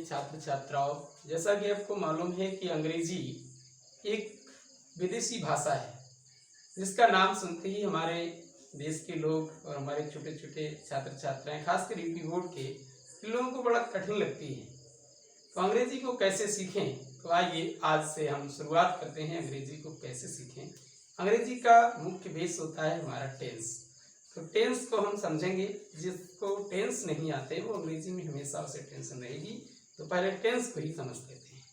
छात्र छात्राओं, जैसा कि आपको मालूम है कि अंग्रेजी एक विदेशी भाषा है जिसका नाम सुनते ही हमारे देश के लोग और हमारे छोटे छोटे छात्र छात्राएं, खासकर यूपी बोर्ड के इन लोगों को बड़ा कठिन लगती है। तो अंग्रेजी को कैसे सीखें, तो आइए आज से हम शुरुआत करते हैं अंग्रेजी को कैसे सीखें। अंग्रेजी का मुख्य बेस होता है हमारा टेंस। तो टेंस को हम समझेंगे। जिसको टेंस नहीं आते वो अंग्रेजी में हमेशा उसे टेंशन रहेगी, तो पहले टेंस को ही समझ लेते हैं।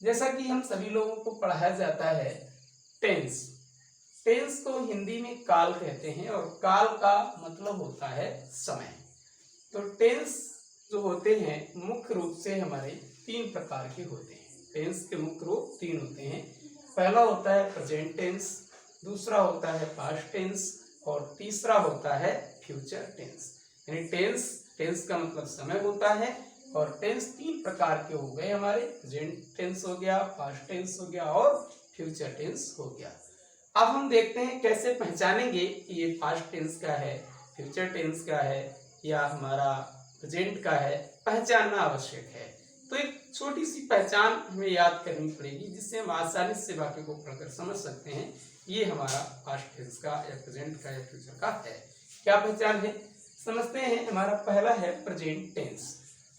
जैसा कि हम सभी लोगों को पढ़ाया जाता है टेंस, टेंस को हिंदी में काल कहते हैं और काल का मतलब होता है समय। तो टेंस जो होते हैं मुख्य रूप से हमारे 3 प्रकार के होते हैं। टेंस के मुख्य रूप 3 होते हैं। पहला होता है प्रेजेंट टेंस, दूसरा होता है पास्ट टेंस और तीसरा होता है फ्यूचर टेंस। यानी टेंस का मतलब समय होता है और टेंस 3 प्रकार के हो गए हमारे। प्रेजेंट टेंस हो गया, पास्ट टेंस हो गया और फ्यूचर टेंस हो गया। अब हम देखते हैं कैसे पहचानेंगे कि ये पास्ट टेंस का है, फ्यूचर टेंस का है या हमारा प्रेजेंट का है। पहचानना आवश्यक है। तो एक छोटी सी पहचान हमें याद करनी पड़ेगी जिससे हम आसानी से वाक्य को पढ़कर समझ सकते हैं ये हमारा पास्ट टेंस का या प्रेजेंट का या फ्यूचर का है। क्या पहचान है समझते हैं। हमारा पहला है प्रेजेंट टेंस।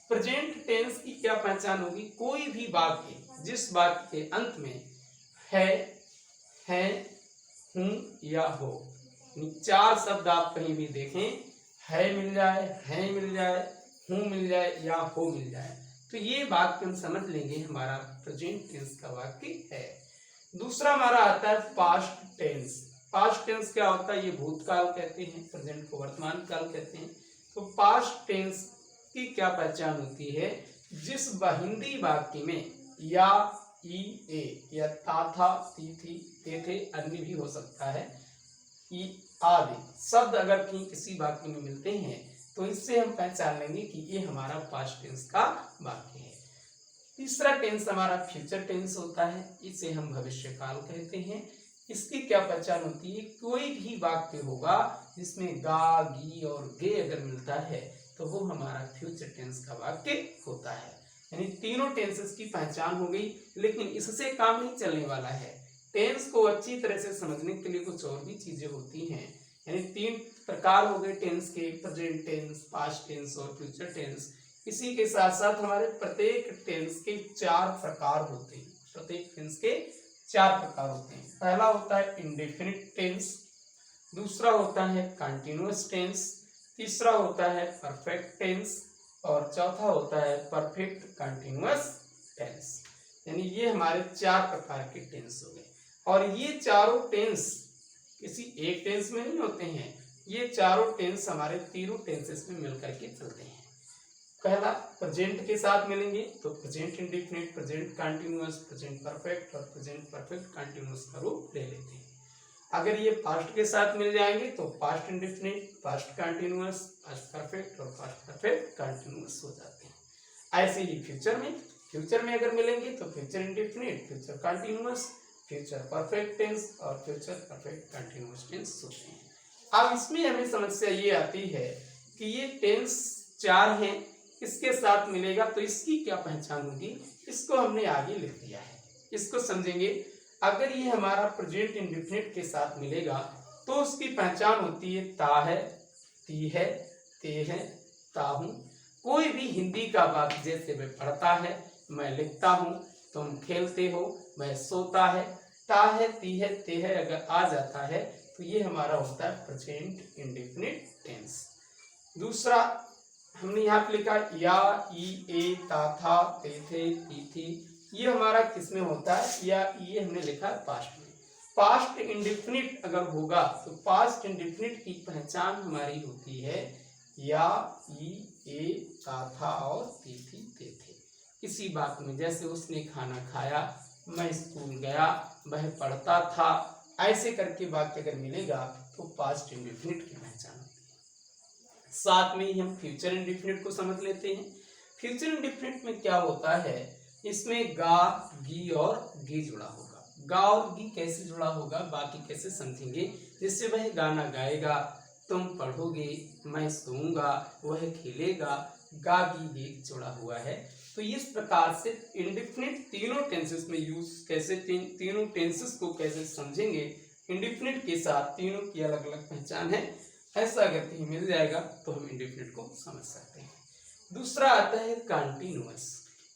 प्रेजेंट टेंस की क्या पहचान होगी? कोई भी वाक्य जिस वाक्य के अंत में है, हूं या हो, 4 शब्द आप कहीं भी देखें, है मिल जाए, हैं मिल जाए, हूं मिल जाए या हो मिल जाए, तो ये वाक्य हम समझ लेंगे हमारा प्रेजेंट टेंस का वाक्य है। दूसरा हमारा आता है पास्ट टेंस। पास्ट टेंस क्या होता है? ये भूतकाल कहते हैं, प्रेजेंट को वर्तमान काल कहते हैं। तो पास्ट टेंस की क्या पहचान होती है? जिस हिंदी वाक्य में या, ई, ए या था, थी, थे, अन्य भी हो सकता है, ई आदि शब्द अगर किसी वाक्य में मिलते हैं तो इससे हम पहचान लेंगे कि ये हमारा पास्ट टेंस का वाक्य है। तीसरा टेंस हमारा फ्यूचर टेंस होता है, इसे हम भविष्यकाल कहते हैं। इसकी क्या पहचान होती है? कोई भी वाक्य होगा जिसमें गा, गी और गे अगर मिलता है तो वो हमारा फ्यूचर टेंस का वाक्य होता है। यानी तीनों टेंसेस की पहचान हो गई, लेकिन इससे काम नहीं चलने वाला है। टेंस को अच्छी तरह से समझने के लिए कुछ और भी चीजें होती हैं। यानी 3 प्रकार हो गए टेंस के, प्रेजेंट टेंस, पास्ट टेंस और फ्यूचर टेंस। इसी के साथ साथ हमारे प्रत्येक टेंस के 4 प्रकार होते हैं। प्रत्येक टेंस के 4 प्रकार होते हैं। पहला होता है इंडेफिनिट टेंस, दूसरा होता है कंटिन्यूअस टेंस, तीसरा होता है परफेक्ट टेंस और चौथा होता है परफेक्ट कंटिन्यूअस टेंस। यानी ये हमारे 4 प्रकार के टेंस हो गए और ये चारों टेंस किसी एक टेंस में नहीं होते हैं। ये चारों टेंस हमारे तीनों टेंसेस में मिलकर के चलते हैं। पहला प्रेजेंट के साथ मिलेंगे तो present indefinite, present continuous, present perfect और प्रेजेंट परफेक्ट कंटिन्यूअस का रूप ले लेते हैं। अगर ये पास्ट के साथ मिल जाएंगे तो past indefinite, past continuous, past perfect और पास्ट परफेक्ट कंटिन्यूअस हो जाते हैं। ऐसे ही फ्यूचर में अगर मिलेंगे तो future indefinite, future continuous, future perfect tense और फ्यूचर परफेक्ट कंटिन्यूअस टेंस होते हैं। अब इसमें हमें समस्या ये आती है कि ये टेंस 4 हैं, इसके साथ मिलेगा तो इसकी क्या पहचान होगी? इसको हमने आगे लिख दिया है, इसको समझेंगे। अगर ये हमारा प्रेजेंट इंडेफिनिट के साथ मिलेगा तो उसकी पहचान होती है ता है, ती है, ते है, ता हूं। कोई भी हिंदी का वाक्य जैसे वह पढ़ता है, मैं लिखता हूं, तुम खेलते हो, वह सोता है, ता है, ती है, ते है अगर आ जाता है तो ये हमारा होता है प्रेजेंट इंडेफिनिट टेंस। दूसरा हमने यहाँ पे लिखा या, ई, ए, ता, था, ते थे, ती थी, ये हमारा किसमें होता है? या ये हमने लिखा पास्ट में। पास्ट इंडेफिनिट अगर होगा तो पास्ट इंडेफिनिट की पहचान हमारी होती है या, ई, ए, ता, था और ती थी, ते थे। किसी बात में जैसे उसने खाना खाया, मैं स्कूल गया, वह पढ़ता था, ऐसे करके वाक्य अगर मिलेगा तो पास्ट इंडेफिनिट की पहचान होती है। साथ में ही हम फ्यूचर इंडेफिनिट को समझ लेते हैं। फ्यूचर इंडेफिनिट में क्या होता है? इसमें गा, गी और गे जुड़ा होगा। गा और गी कैसे जुड़ा होगा, बाकी कैसे समझेंगे। जिससे वह गाना गाएगा, तुम पढ़ोगे, मैं सोऊंगा, वह खेलेगा, गा गी गे जुड़ा हुआ है। तो इस प्रकार से इंडेफिनिट तीनों टेंसेस में यूज कैसे, तीनों टेंसेस को कैसे समझेंगे, इंडेफिनिट के साथ तीनों की अलग अलग पहचान है, ऐसा अगर कहीं मिल जाएगा तो हम इंडेफिनिट को समझ सकते हैं। दूसरा आता है कंटिन्यूअस।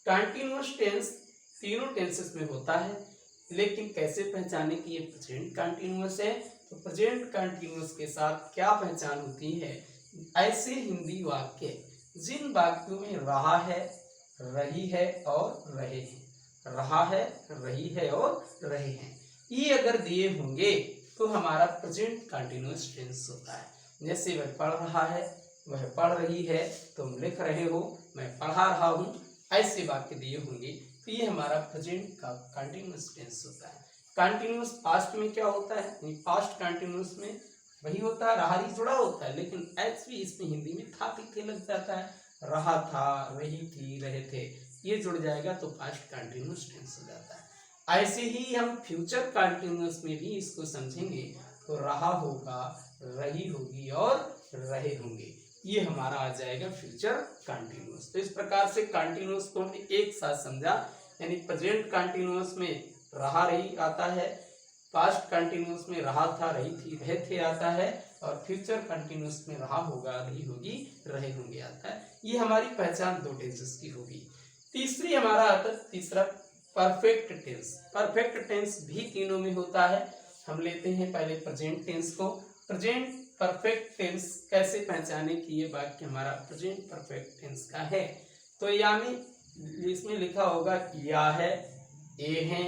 कंटिन्यूअस टेंस तीनों टेंसेस में होता है, लेकिन कैसे पहचाने कि ये प्रेजेंट कंटिन्यूअस है, तो प्रेजेंट कंटिन्यूअस के साथ क्या पहचान होती है, ऐसे हिंदी वाक्य जिन वाक्यों में रहा है, रही है और रहे हैं, रहा है, रही है और रहे हैं, ये अगर दिए होंगे तो हमारा प्रेजेंट कंटिन्यूअस टेंस होता है। जैसे वह पढ़ रहा है, वह पढ़ रही है, तुम लिख रहे हो, मैं पढ़ा रहा हूँ, ऐसे वाक्य दिए होंगे तो ये हमारा प्रेजेंट का कंटिन्यूअस टेंस होता है। कंटिन्यूअस पास्ट में क्या होता है, पास्ट कंटिन्यूअस में वही होता है, रहा ही जुड़ा होता है, लेकिन एच भी इसमें हिंदी में था थे लग जाता है, रहा था, रही थी, रहे थे, ये जुड़ जाएगा तो पास्ट कंटिन्यूअस टेंस हो जाता है। ऐसे ही हम फ्यूचर कंटिन्यूअस में भी इसको समझेंगे तो रहा होगा, रही होगी और रहे होंगे, ये हमारा आ जाएगा फ्यूचर कंटिन्यूअस। तो इस प्रकार से कंटिन्यूअस को हमने एक साथ समझा, यानी प्रेजेंट कंटिन्यूअस में रहा, रही आता है, पास्ट कंटिन्यूअस में रहा था, रही थी, रहे थे आता है, और फ्यूचर कंटिन्यूअस में रहा होगा, रही होगी, रहे होंगे आता है। ये हमारी पहचान दो टेंसेस की होगी। तीसरी हमारा आता है, तीसरा परफेक्ट टेंस। परफेक्ट टेंस भी तीनों में होता है। हम लेते हैं पहले प्रेजेंट टेंस को। प्रेजेंट परफेक्ट टेंस कैसे पहचाने कि ये वाक्य हमारा प्रेजेंट परफेक्ट टेंस का है, तो यानी इसमें लिखा होगा या है, ए है,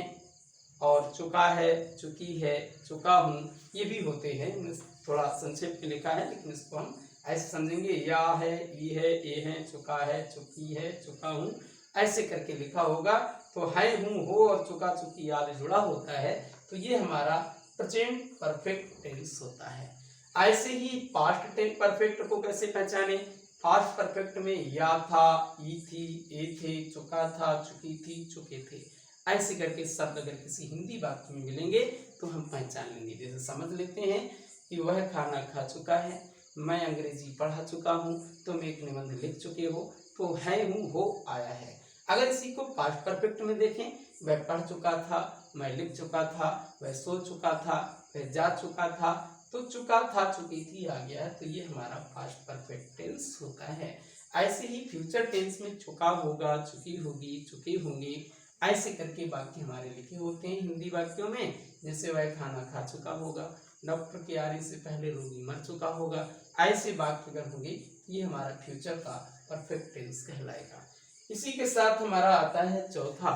और चुका है, चुकी है, चुका हूँ, ये भी होते हैं। थोड़ा संक्षेप में लिखा है, लेकिन इसको हम ऐसे समझेंगे, या है, ई है, ए है, चुका है, चुकी है, चुका हूँ, ऐसे करके लिखा होगा। तो है, हूँ, हो और चुका, चुकी आदि जुड़ा होता है, तो ये हमारा प्रेजेंट परफेक्ट टेंस होता है। ऐसे ही पास्ट टेंस परफेक्ट को कैसे पहचाने, पास्ट परफेक्ट में या था, ई थी, ए थे, चुका था, चुकी थी, चुके थे, ऐसे करके शब्द अगर किसी हिंदी वाक्य में मिलेंगे तो हम पहचान लेंगे। जैसे समझ लेते हैं कि वह खाना खा चुका है, मैं अंग्रेजी पढ़ा चुका हूँ, तुम एक निबंध लिख चुके हो, तो है, हूँ, हो आया है। अगर इसी को पास्ट परफेक्ट में देखें, वह पढ़ चुका था, मैं लिख चुका था, वह सो चुका था, वह जा चुका था, तो चुका था, चुकी थी आ गया है, तो ये हमारा पास्ट परफेक्ट टेंस होता है। ऐसे ही फ्यूचर टेंस में चुका होगा, चुकी होगी, चुके होंगे, ऐसे करके वाक्य हमारे लिखे होते हैं हिंदी वाक्यों में। जैसे वह खाना खा चुका होगा, डॉक्टर के आने से पहले रोगी मर चुका होगा, ऐसे वाक्य अगर होंगे ये हमारा फ्यूचर का परफेक्ट टेंस कहलाएगा। इसी के साथ हमारा आता है चौथा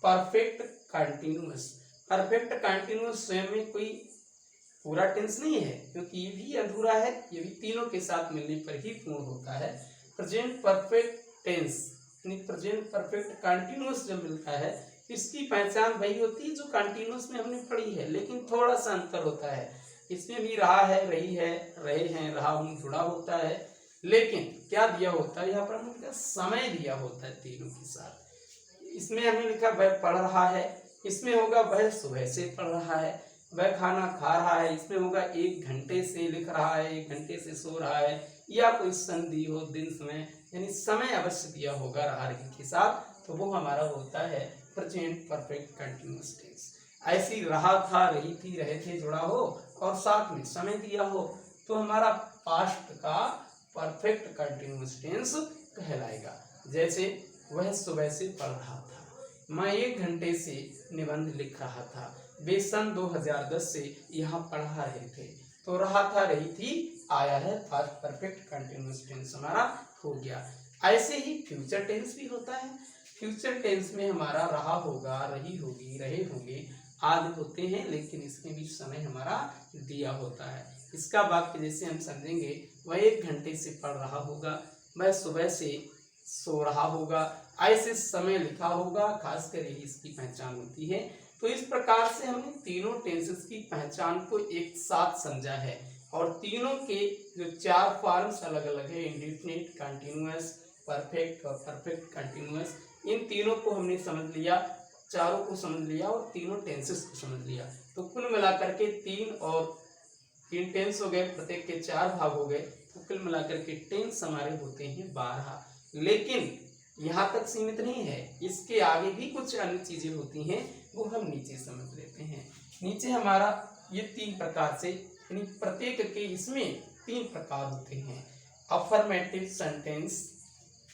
परफेक्ट कंटिन्यूअस। परफेक्ट कंटिन्यूअस स्वयं में कोई पूरा टेंस नहीं है, क्योंकि ये भी अधूरा है, ये भी तीनों के साथ मिलने पर ही पूर्ण होता है। Present perfect tense present perfect continuous जब मिलता है, इसकी पहचान वही होती है जो कंटिन्यूअस में हमने पढ़ी है, लेकिन थोड़ा सा अंतर होता है। इसमें भी रहा है, रही है, रहे हैं, रहा हूँ जुड़ा होता है, लेकिन क्या दिया होता है यहाँ पर, हमने समय दिया होता है तीनों के साथ। इसमें हमने लिखा वह पढ़ रहा है, इसमें होगा वह सुबह से पढ़ रहा है। वह खाना खा रहा है, इसमें होगा 1 घंटे से लिख रहा है, 1 घंटे से सो रहा है, या कोई संधि हो, दिन, समय, यानी समय अवश्य दिया होगा रहा रही के साथ, तो वो हमारा होता है प्रेजेंट परफेक्ट कंटिन्यूअस टेंस। ऐसी रहा था, रही थी, रहे थे जुड़ा हो और साथ में समय दिया हो, तो हमारा पास्ट का परफेक्ट कंटिन्यूअस टेंस कहलाएगा। जैसे वह सुबह से पढ़ रहा था, मैं 1 घंटे से निबंध लिख रहा था, वे सन 2010 से यहाँ पढ़ा रहे थे, तो रहा था, रही थी आया है, पास्ट परफेक्ट कंटिन्यूअस टेंस हमारा हो गया। ऐसे ही फ्यूचर टेंस भी होता है। फ्यूचर टेंस में हमारा रहा होगा, रही होगी, रहे होंगे आदि होते हैं, लेकिन इसमें भी समय हमारा दिया होता है। इसका वाक्य जैसे हम समझेंगे, वह 1 घंटे से पढ़ रहा होगा, वह सुबह से सो रहा होगा, ऐसे समय लिखा होगा, खासकर यही इसकी पहचान होती है। तो इस प्रकार से हमने तीनों टेंसेस की पहचान को एक साथ समझा है, और तीनों के जो 4 फॉर्म्स अलग अलग है, इंडेफिनिट, कंटिन्यूअस, परफेक्ट और परफेक्ट कंटिन्यूअस, इन तीनों को हमने समझ लिया, चारों को समझ लिया और तीनों टेंसेस को समझ लिया। तो कुल मिलाकर के 3 टेंस हो गए, प्रत्येक के 4 भाग हो गए, तो कुल मिलाकर के टेंस हमारे होते हैं 12। लेकिन यहाँ तक सीमित नहीं है, इसके आगे भी कुछ अन्य चीजें होती हैं, वो हम नीचे समझ लेते हैं। नीचे हमारा ये 3 प्रकार से, यानी प्रत्येक के इसमें 3 प्रकार होते हैं। अफर्मेटिव सेंटेंस,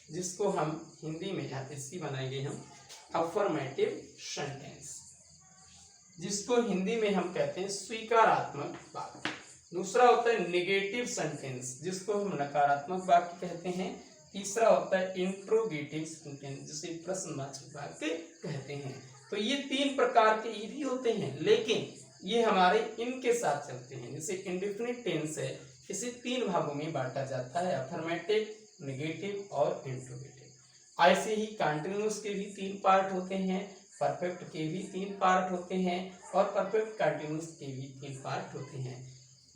जिसको हम हिंदी में यहाँ इसकी बनाएंगे हम अफर्मेटिव सेंटेंस, जिसको हिंदी में हम कहते हैं स्वीकारात्मक वाक्य। दूसरा होता है नेगेटिव सेंटेंस, जिसको हम नकारात्मक वाक्य कहते हैं। तीसरा होता है इंट्रोगेटिव सेंटेंस, जिसे प्रश्नवाचक वाक्य कहते हैं। तो ये 3 प्रकार के ये भी होते हैं, लेकिन ये हमारे इनके साथ चलते हैं। जैसे इंडेफिनिट टेंस है, इसे 3 भागों में बांटा जाता है, अफर्मेटिव, नेगेटिव और इंट्रोगेटिव। ऐसे ही कंटिन्यूअस के भी 3 पार्ट होते हैं, परफेक्ट के भी 3 पार्ट होते हैं और परफेक्ट कंटिन्यूअस के भी 3 पार्ट होते हैं।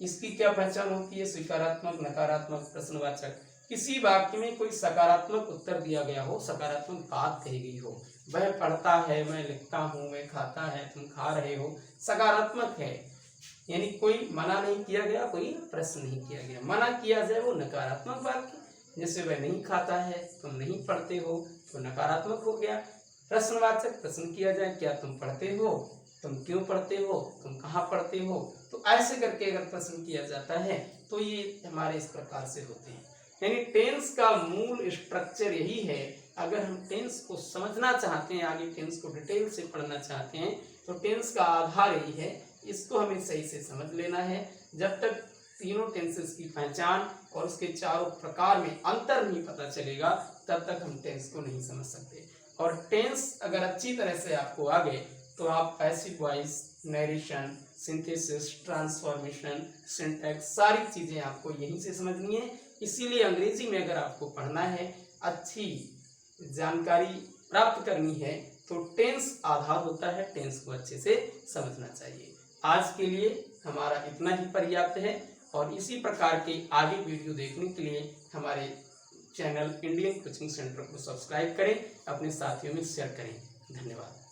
इसकी क्या पहचान होती है? स्वीकारात्मक, नकारात्मक, प्रश्नवाचक। किसी वाक्य में कोई सकारात्मक उत्तर दिया गया हो, सकारात्मक बात कही गई हो, वह पढ़ता है, मैं लिखता हूँ, वह खाता है, तुम खा रहे हो, सकारात्मक है, यानी कोई मना नहीं किया गया, कोई प्रश्न नहीं किया गया। मना किया जाए वो नकारात्मक वाक्य, जैसे वह नहीं खाता है, तुम नहीं पढ़ते हो, तो नकारात्मक हो गया। प्रश्नवाचक, प्रश्न किया जाए, क्या तुम पढ़ते हो, तुम क्यों पढ़ते हो, तुम कहाँ पढ़ते हो, तो ऐसे करके अगर प्रश्न किया जाता है तो ये हमारे इस प्रकार से होते हैं। यानी टेंस का मूल स्ट्रक्चर यही है। अगर हम टेंस को समझना चाहते हैं, आगे टेंस को डिटेल से पढ़ना चाहते हैं, तो टेंस का आधार यही है, इसको हमें सही से समझ लेना है। जब तक तीनों टेंसेस की पहचान और उसके चारों प्रकार में अंतर नहीं पता चलेगा, तब तक हम टेंस को नहीं समझ सकते। और टेंस अगर अच्छी तरह से आपको आ गए तो आप passive voice, narration, synthesis, transformation, syntax, सारी चीज़ें आपको यहीं से समझनी है। इसीलिए अंग्रेजी में अगर आपको पढ़ना है, अच्छी जानकारी प्राप्त करनी है, तो टेंस आधार होता है, टेंस को अच्छे से समझना चाहिए। आज के लिए हमारा इतना ही पर्याप्त है और इसी प्रकार के आगे वीडियो देखने के लिए हमारे चैनल इंडियन कोचिंग सेंटर को सब्सक्राइब करें, अपने साथियों में शेयर करें। धन्यवाद।